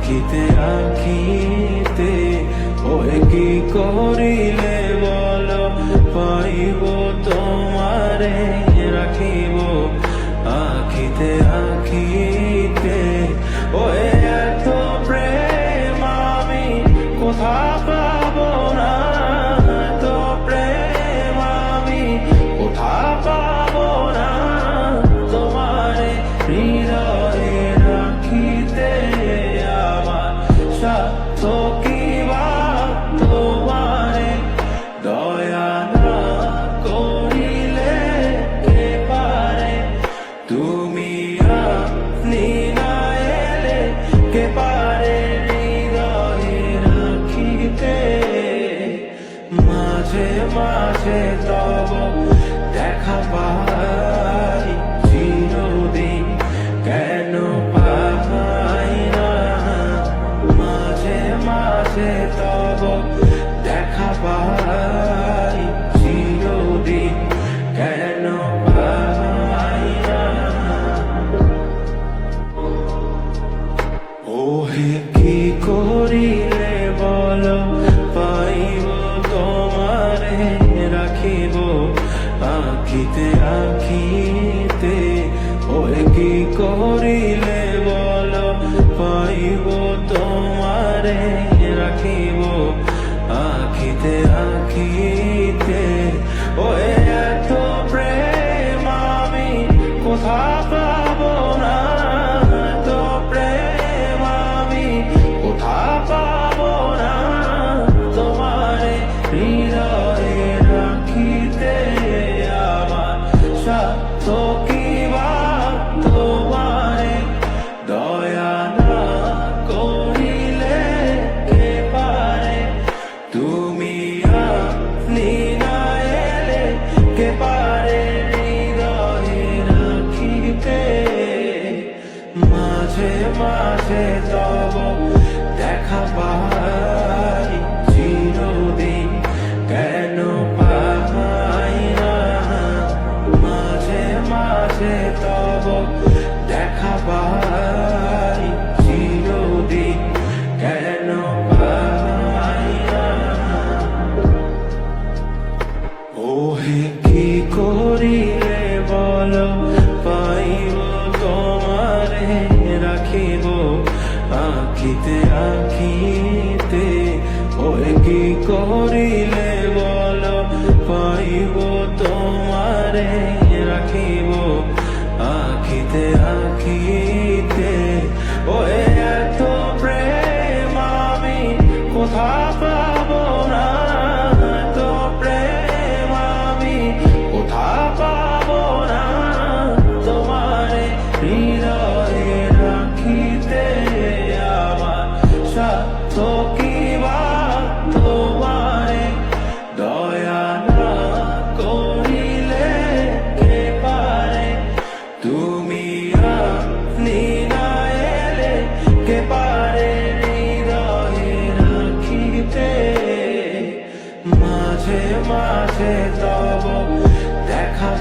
আখিতে আখিতে ওই কি করিলে বলো পাইব তোমারে রাখিব আখিতে আখিতে ওই এত প্রেম আমি কোথা পাবো না এত প্রেম আমি কোথা পাবো না তোমারে হৃদয়ে রাখিতে আমার স্বার্থ কি বা তোমারে দয়া না করিলে কে পারে তুমি আপনি না এলে কে পারে হৃদয়ে রাখিতে মাঝে মাঝে তব দেখা পাই চিরদিন কেন পাই না মাঝে মাঝে তব দেখা পাই চিরদিন কেন পাই না ওহে কি করিলে বলো পাইব তোমারে রাখিব আখিতে আখিতে ওহে কি করিলে বলো পাইব তোমারে রাখিব আখিতে আখিতে ওহে এত প্রেম আমি কোথা পাবো না এত প্রেম আমি কোথা পাবো না তোমারে হৃদয়ে রাখিতে আমার স্বার্থ কি বা তোমারে দয়া না করিলে কে পারে তুমি আপনি না এলে কে পারে হৃদয়ে রাখিতে মাঝে মাঝে তব দেখা পাই চিরদিন কেন পাই না মাঝে মাঝে তব দেখা পাই চিরদিন কেন পাই না ওহে কি করিলে বলো পাইব তোমারে রাখিব আখিতে আখিতে ওহে কি করিলে বলো পাইব তোমারে রাখিব আখিতে আখিতে ওহে এত প্রেম আমি কোথা পাবো না এত প্রেম আমি কোথা পাবো না তোমারে হৃদয়ে রাখিতে আমার স্বার্থ কি বা তোমারে দয়া না করিলে কে পারে তুমি আপনি না এলে কে পারে হৃদয়ে রাখিতে মাঝে মাঝে তব দেখা